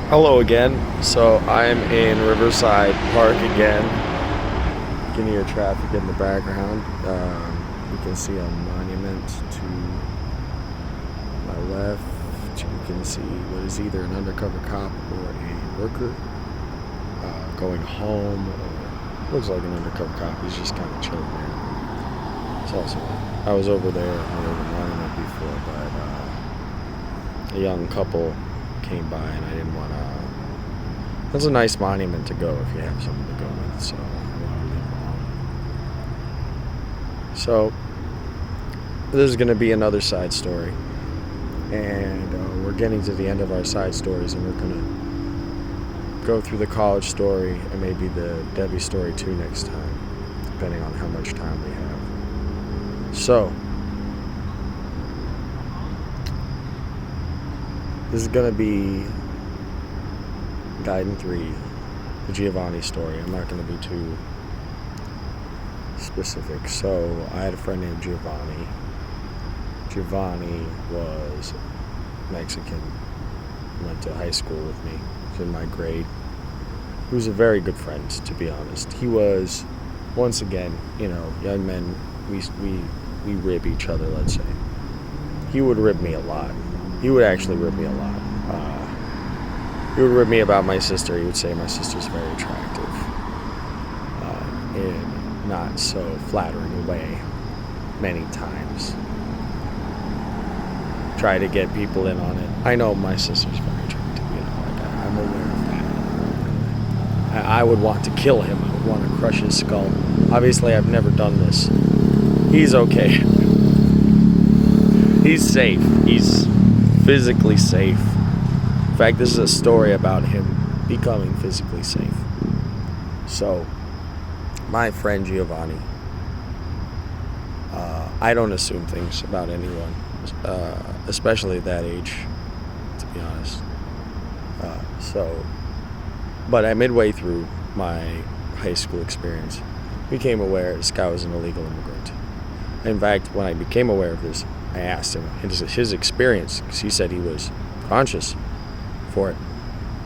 Hello again. So I'm in Riverside Park again. You can hear traffic in the background. You can see a monument to my left. You can see what is either an undercover cop or a worker going home. Or looks like an undercover cop. He's just kind of chilling there. It's also I was over there near the monument before, but a young couple came by and I didn't want to. That's a nice monument to go if you have someone to go with, so I wanted to leave alone. So this is going to be another side story, and we're getting to the end of our side stories, and we're going to go through the college story and maybe the Debbie story too next time, depending on how much time we have. So this is going to be Gaiden 3, the Giovanni story. I'm not going to be too specific. So I had a friend named Giovanni. Giovanni was Mexican. Went to high school with me. He was in my grade. He was a very good friend, to be honest. He was, once again, young men, we rib each other, let's say. He would rib me a lot. He would actually rib me a lot. He would rib me about my sister. He would say my sister's very attractive in not so flattering way many times. Try to get people in on it. I know my sister's very attractive, I'm aware of that. I would want to kill him. I would want to crush his skull. Obviously, I've never done this. He's okay. He's safe. He's physically safe. In fact, this is a story about him becoming physically safe. So, my friend Giovanni, I don't assume things about anyone, especially at that age, to be honest. But at midway through my high school experience, became aware this guy was an illegal immigrant. In fact, when I became aware of this, I asked him his experience, because he said he was conscious for it,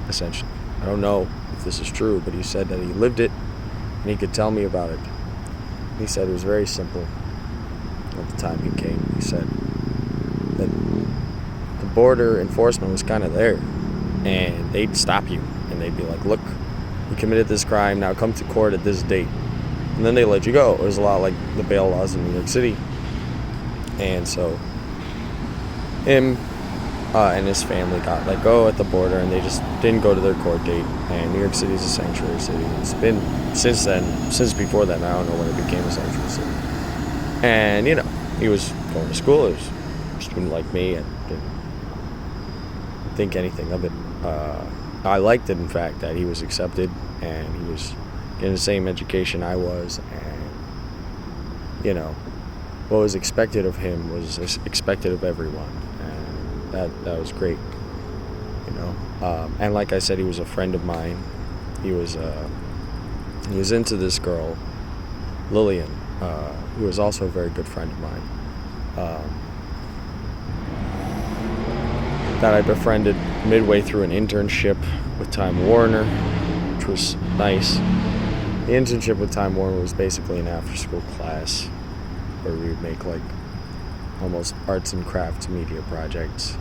essentially. I don't know if this is true, but he said that he lived it and he could tell me about it. He said it was very simple at the time he came. He said that the border enforcement was kind of there, and they'd stop you and they'd be like, look, you committed this crime, now come to court at this date. And then they let you go. It was a lot like the bail laws in New York City. And so him and his family got let go at the border, and they just didn't go to their court date. And New York City is a sanctuary city. It's been since before then. I don't know when it became a sanctuary city. And he was going to school. He was a student like me, and didn't think anything of it. I liked it, in fact, that he was accepted and he was getting the same education I was, and what was expected of him was expected of everyone. That was great, and like I said, he was a friend of mine. He was into this girl, Lillian, who was also a very good friend of mine, that I befriended midway through an internship with Time Warner, which was nice. The internship with Time Warner was basically an after-school class where we would make almost arts and crafts media projects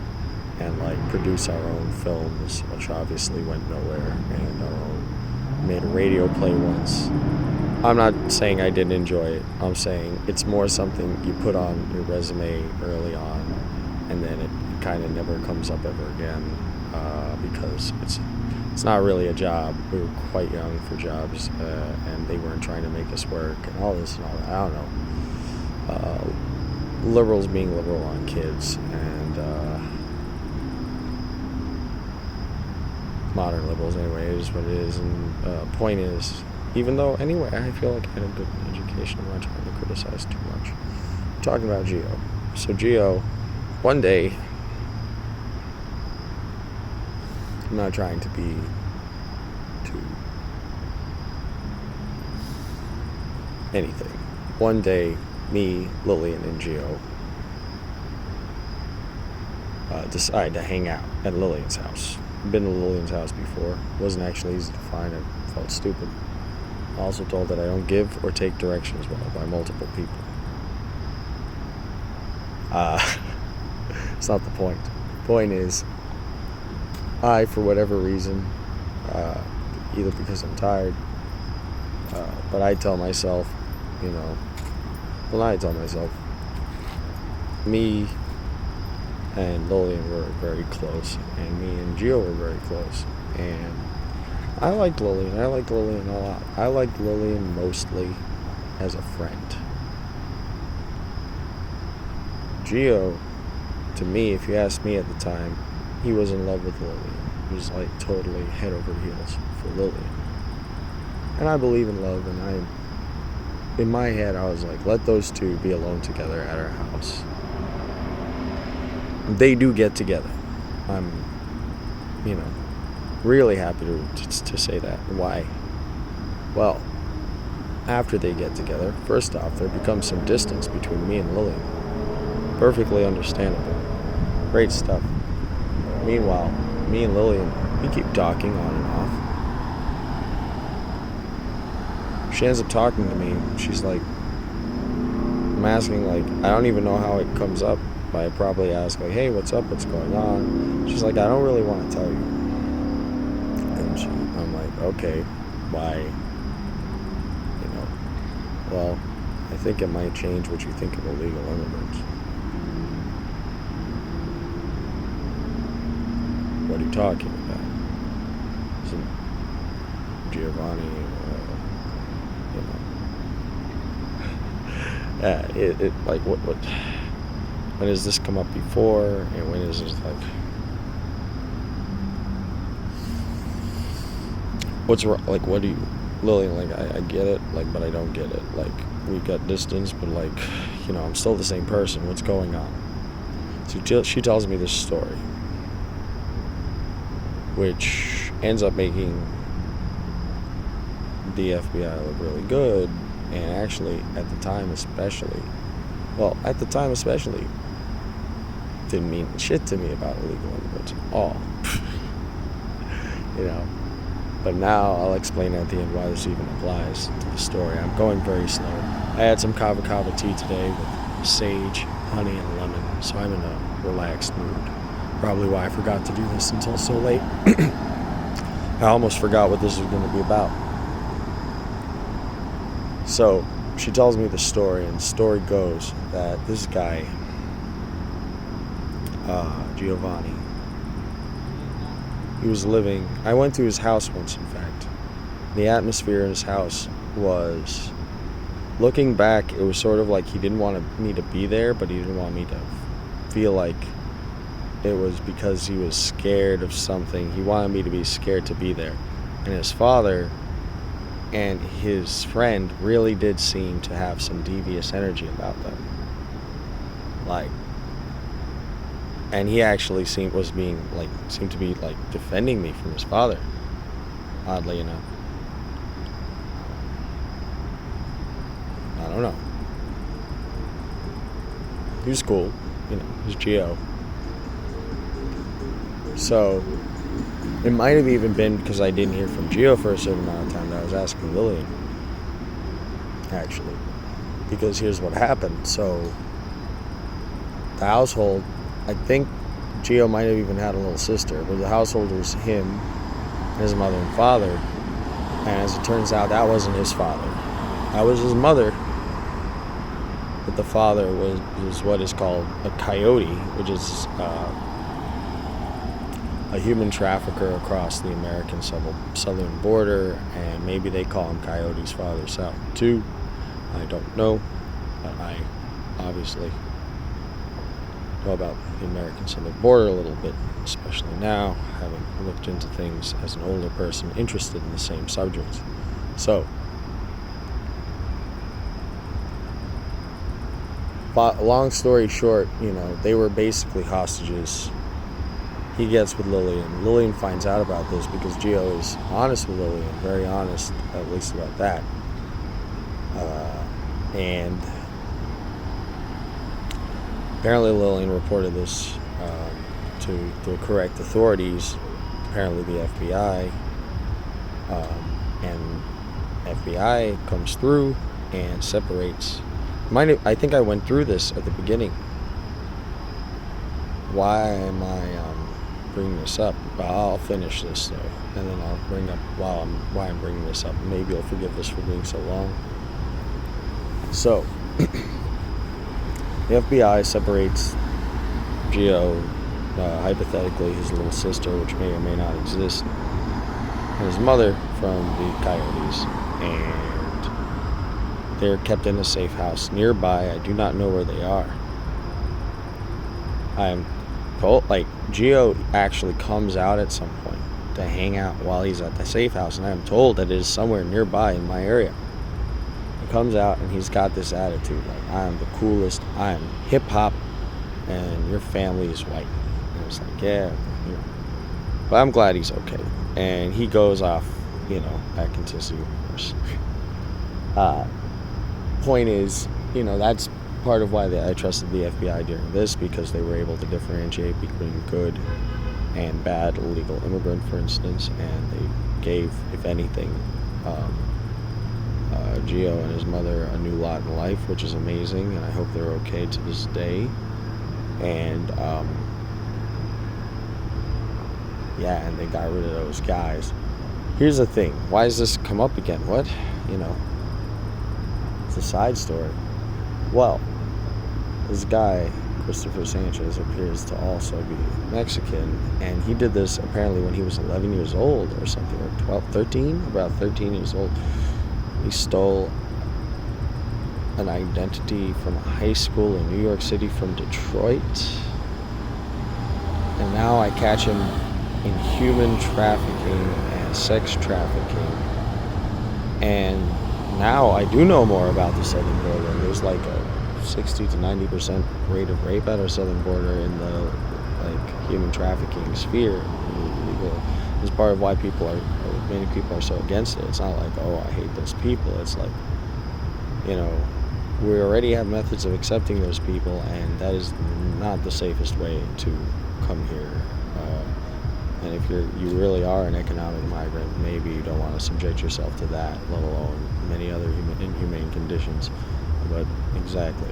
and produce our own films, which obviously went nowhere, and made a radio play once. I'm not saying I didn't enjoy it. I'm saying it's more something you put on your resume early on, and then it kind of never comes up ever again, because it's not really a job. We were quite young for jobs, and they weren't trying to make us work and all this and all that. I don't know. Liberals being liberal on kids, and modern liberals anyway, is what it is. And point is, even though anyway I feel like I had a good education, I'm not trying to criticize too much. I'm talking about Gio. So Gio, one day, I'm not trying to be too anything. One day, me, Lillian, and Gio decide to hang out at Lillian's house. been to Lillian's house before. It wasn't actually easy to find. I felt stupid. Also told that I don't give or take directions well by multiple people. It's not the point. The point is, I, for whatever reason, either because I'm tired, but I tell myself, I tell myself, me and Lillian were very close, and me and Gio were very close, and I liked Lillian. I liked Lillian a lot. I liked Lillian mostly as a friend. Gio, to me, if you asked me at the time, he was in love with Lillian. He was like totally head over heels for Lillian. And I believe in love, and in my head, I was like, let those two be alone together at our house. They do get together. I'm, really happy to say that. Why? Well, after they get together, first off, there becomes some distance between me and Lillian. Perfectly understandable. Great stuff. Meanwhile, me and Lillian, we keep talking on and off. She ends up talking to me. She's like, I'm asking, I don't even know how it comes up. I probably ask, hey, what's up? What's going on? She's like, I don't really want to tell you. And I'm like, okay, why? Well, I think it might change what you think of illegal immigrants. What are you talking about? Isn't Giovanni, what? When has this come up before? And when is this what's wrong? What do you, Lillian? I get it, but I don't get it. We got distance, but I'm still the same person. What's going on? So she tells me this story, which ends up making the FBI look really good, and actually, at the time especially, didn't mean shit to me about illegal immigrants at all. But now I'll explain at the end why this even applies to the story. I'm going very slow. I had some kava tea today with sage, honey, and lemon, so I'm in a relaxed mood. Probably why I forgot to do this until so late. I almost forgot what this was going to be about. So, she tells me the story, and the story goes that this guy, Giovanni, he was living, I went to his house once, in fact. The atmosphere in his house was, looking back, it was sort of like he didn't want me to be there, but he didn't want me to feel like it was because he was scared of something. He wanted me to be scared to be there. And his father and his friend really did seem to have some devious energy about them. And he actually seemed to be defending me from his father, oddly enough. I don't know. He was cool, he was Gio. So, it might have even been because I didn't hear from Gio for a certain amount of time that I was asking Lillian, actually. Because here's what happened. So, the household, I think Gio might have even had a little sister, but the household was him, his mother and father, and as it turns out, that wasn't his father. That was his mother, but the father was what is called a coyote, which is a human trafficker across the American southern border, and maybe they call him Coyote's father south too. I don't know, but I obviously know about the American southern border a little bit, especially now, having looked into things as an older person interested in the same subjects. So, long story short, they were basically hostages. He gets with Lillian. Lillian finds out about this because Gio is honest with Lillian, very honest, at least about that. And apparently Lillian reported this to the correct authorities, apparently the FBI, and FBI comes through and separates. I think I went through this at the beginning. Why am I bringing this up? Well, I'll finish this though, and then I'll bring up why I'm bringing this up. Maybe you'll forgive us for being so long. So, the FBI separates Gio, hypothetically his little sister, which may or may not exist, and his mother from the Coyotes, and they're kept in a safe house nearby. I do not know where they are. I am told, like, Gio actually comes out at some point to hang out while he's at the safe house, and I am told that it is somewhere nearby in my area. He comes out and he's got this attitude, like, I am the coolest, I am hip-hop, and your family is white. And it's like, yeah, you know. But I'm glad he's okay. And he goes off, back into the universe. Point is, that's part of why I trusted the FBI during this, because they were able to differentiate between good and bad illegal immigrant, for instance, and they gave, if anything, Gio and his mother a new lot in life, which is amazing, and I hope they're okay to this day. And and they got rid of those guys. Here's the thing, why does this come up again? What? It's a side story. Well, this guy, Christopher Sanchez, appears to also be Mexican, and he did this apparently when he was 11 years old or something, or 12, 13, about 13 years old. He stole an identity from a high school in New York City from Detroit, and now I catch him in human trafficking and sex trafficking, and now I do know more about the southern border. There's like a 60 to 90% rate of rape at our southern border in the human trafficking sphere. It's part of why many people are so against it. It's not like, oh, I hate those people. It's like, we already have methods of accepting those people, and that is not the safest way to come here. And if you really are an economic migrant, maybe you don't want to subject yourself to that, let alone many other inhumane conditions. But exactly,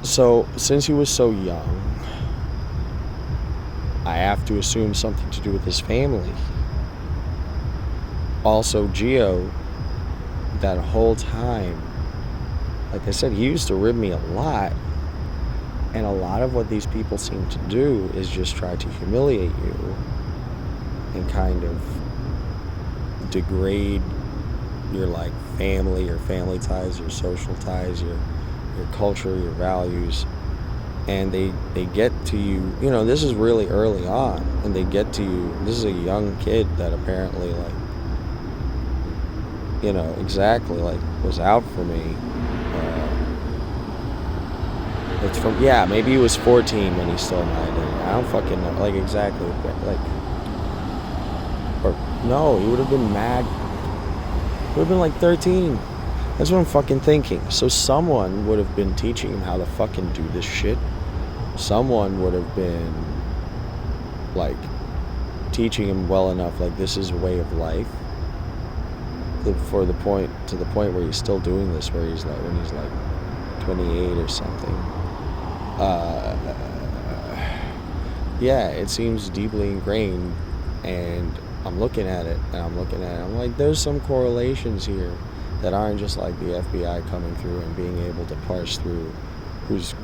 so since he was so young, I have to assume something to do with his family. Also, Gio, that whole time, like I said, he used to rib me a lot. And a lot of what these people seem to do is just try to humiliate you and kind of degrade your family, your family ties, your social ties, your culture, your values. And they get to you, this is really early on, and they get to you. This is a young kid that apparently exactly was out for me. It's from, maybe he was 14 when he stole my identity. I don't fucking know, exactly, or no, he would have been mad. He would have been 13. That's what I'm fucking thinking. So someone would have been teaching him how to fucking do this shit. Someone would have been, teaching him well enough, this is a way of life. To the point where he's still doing this, where he's when he's 28 or something. It seems deeply ingrained, and I'm looking at it, I'm like, there's some correlations here that aren't just like the FBI coming through and being able to parse through who's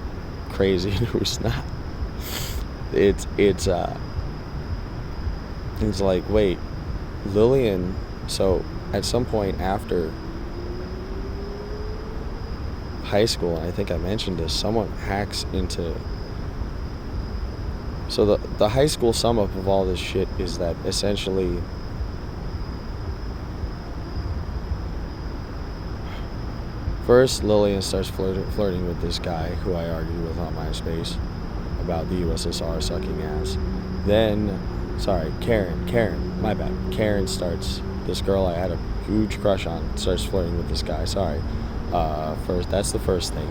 crazy and who's not. It's like, wait, Lillian, so at some point after high school, and I think I mentioned this, someone hacks into, so the high school sum up of all this shit is that essentially first Lillian starts flirting with this guy who I argued with on MySpace about the USSR sucking ass. Then Karen, my bad. Karen starts, this girl I had a huge crush on, starts flirting with this guy, sorry. First, that's the first thing.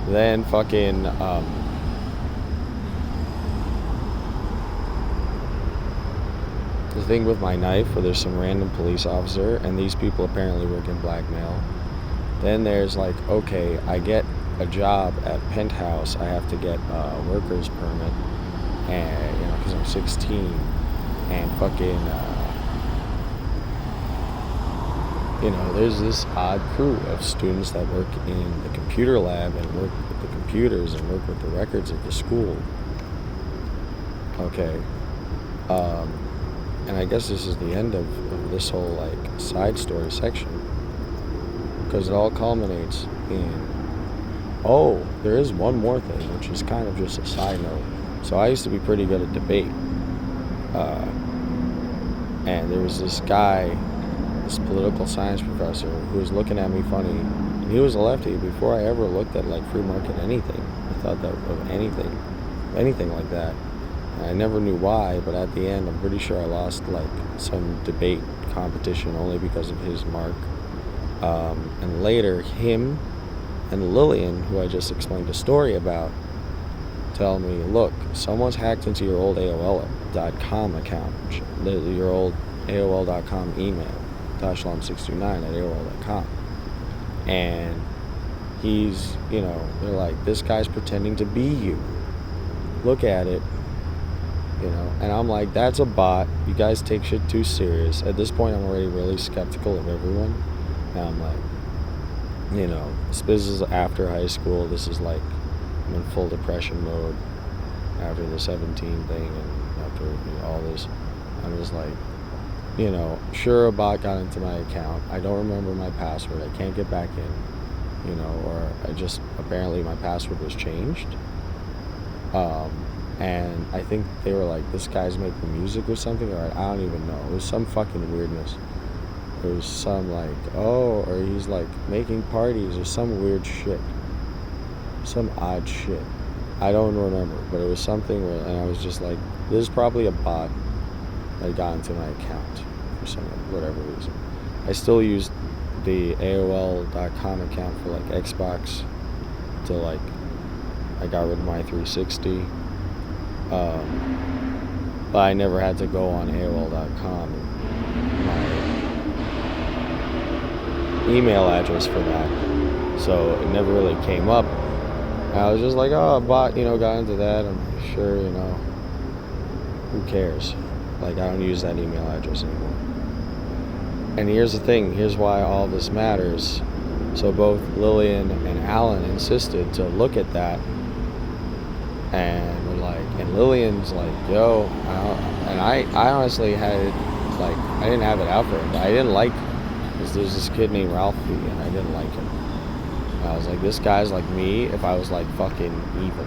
Then fucking, the thing with my knife where there's some random police officer and these people apparently work in blackmail. Then there's like, okay, I get a job at Penthouse, I have to get a worker's permit, and because I'm 16, and fucking there's this odd crew of students that work in the computer lab and work with the computers and work with the records of the school. Okay. And I guess this is the end of this whole like side story section, because it all culminates in, oh, there is one more thing, which is kind of just a side note. So I used to be pretty good at debate, and there was this guy, this political science professor, who was looking at me funny, and he was a lefty before I ever looked at like free market anything. I thought that of anything like that. And I never knew why, but at the end, I'm pretty sure I lost like some debate competition only because of his mark. And later, him and Lillian, who I just explained a story about, tell me, look, someone's hacked into your old AOL.com account, your old AOL.com email, dashlom629@AOL.com. And he's, they're like, this guy's pretending to be you. Look at it. And I'm like, that's a bot. You guys take shit too serious. At this point, I'm already really skeptical of everyone. And I'm like, this is after high school. This is like, I'm in full depression mode after the 17 thing and after all this. I'm just like, sure, a bot got into my account. I don't remember my password. I can't get back in, or apparently my password was changed. And I think they were like, this guy's making music or something, or I don't even know. It was some fucking weirdness. It was some like, or he's like making parties or some weird shit. Some odd shit. I don't remember, but it was something where, and I was just like, this is probably a bot that got into my account for whatever reason. I still use the AOL.com account for like Xbox till like I got rid of my 360. But I never had to go on AOL.com. My email address for that, so it never really came up. And I was just like, oh, a bot, got into that. I'm sure, who cares? Like, I don't use that email address anymore. And here's the thing. Here's why all this matters. So both Lillian and Alan insisted to look at that, and we're like, and Lillian's like, yo, and I honestly had it, like, I didn't have it out for him, but I didn't like, because there's this kid named Ralphie, and I didn't like him. And I was like, this guy's like me if I was like fucking evil,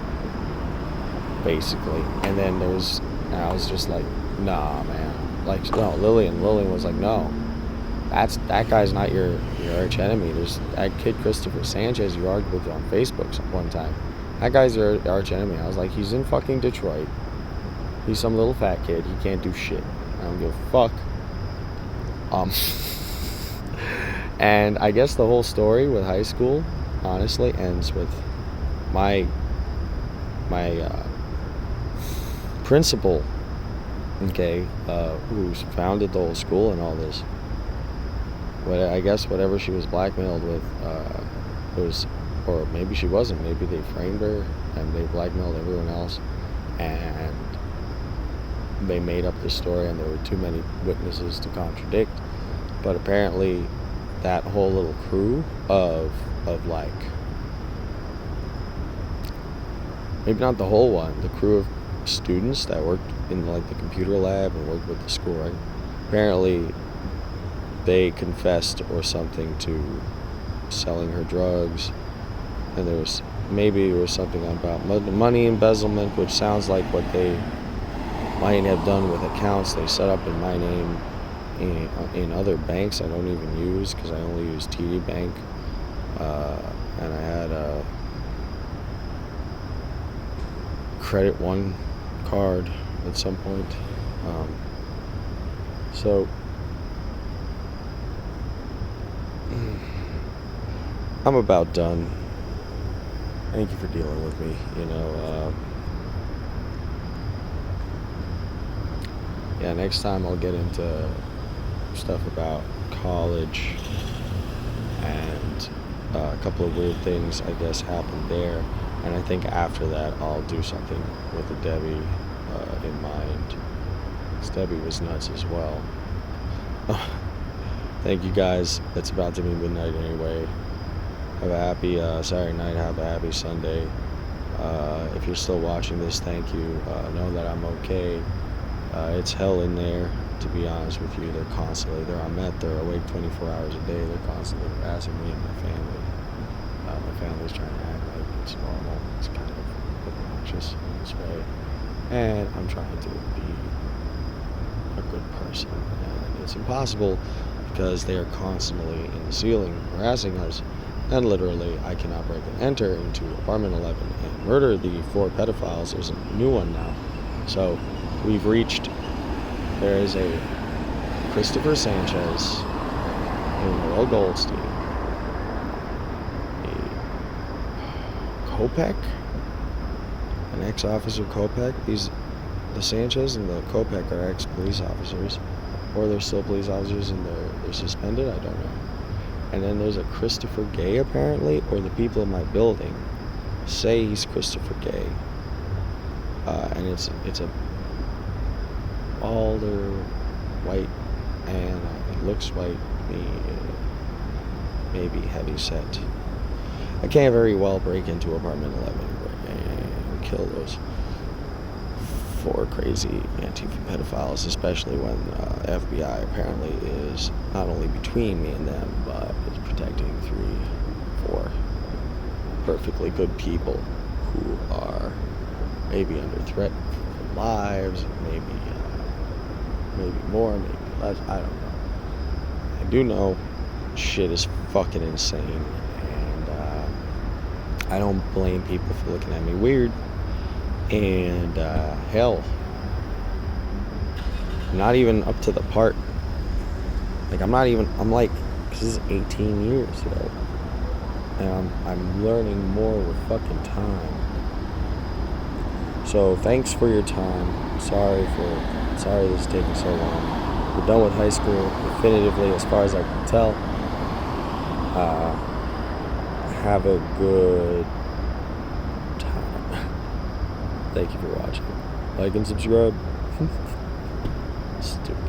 basically. And then and I was just like, nah, man. Like, no, Lillian was like, no, that guy's not your arch enemy. There's that kid Christopher Sanchez you argued with on Facebook one time. That guy's your arch enemy. I was like, he's in fucking Detroit. He's some little fat kid. He can't do shit. I don't give a fuck. And I guess the whole story with high school, honestly, ends with my principal, okay, who's founded the whole school and all this. I guess whatever she was blackmailed with, was, or maybe she wasn't. Maybe they framed her and they blackmailed everyone else, and they made up the story, and there were too many witnesses to contradict. But apparently, that whole little crew of like, maybe not the whole one, the crew of students that worked in like the computer lab and worked with the school, right? Apparently, they confessed or something to selling her drugs, and there was something about money embezzlement, which sounds like what they might have done with accounts they set up in my name in other banks I don't even use, because I only use TD Bank, and I had a Credit One card at some point. So I'm about done. Thank you for dealing with me. yeah, next time I'll get into stuff about college and a couple of weird things I guess happened there. And I think after that I'll do something with a Debbie in mind. 'Cause Debbie was nuts as well. Thank you guys. It's about to be midnight anyway. Have a happy Saturday night. Have a happy Sunday. If you're still watching this, thank you. Know that I'm okay. It's hell in there, to be honest with you. They're on meth. They're awake 24 hours a day. They're constantly harassing me and my family. My family's trying to act like it's normal. It's kind of obnoxious in this way. And I'm trying to be a good person. And it's impossible because they are constantly in the ceiling harassing us. And literally, I cannot break and enter into apartment 11 and murder the 4 pedophiles. There's a new one now. So we've reached, there is a Christopher Sanchez, a Noel Goldstein, a Kopech, an ex-officer Kopech. The Sanchez and the Kopech are ex-police officers, or they're still police officers and they're suspended, I don't know. And then there's a Christopher Gay, apparently, or the people in my building say he's Christopher Gay. And it's a older white man. It looks white to me, maybe heavy set. I can't very well break into apartment 11 and kill those 4 crazy Antifa pedophiles, especially when FBI apparently is not only between me and them, but is protecting 3, 4 perfectly good people who are maybe under threat for their lives, maybe more, maybe less, I don't know. I do know shit is fucking insane, and I don't blame people for looking at me weird. And hell, not even up to the part. Like I'm like, this is 18 years ago, and I'm learning more with fucking time. So thanks for your time. Sorry this is taking so long. We're done with high school definitively, as far as I can tell. Have a good time. Thank you for watching. Like and subscribe. Stupid.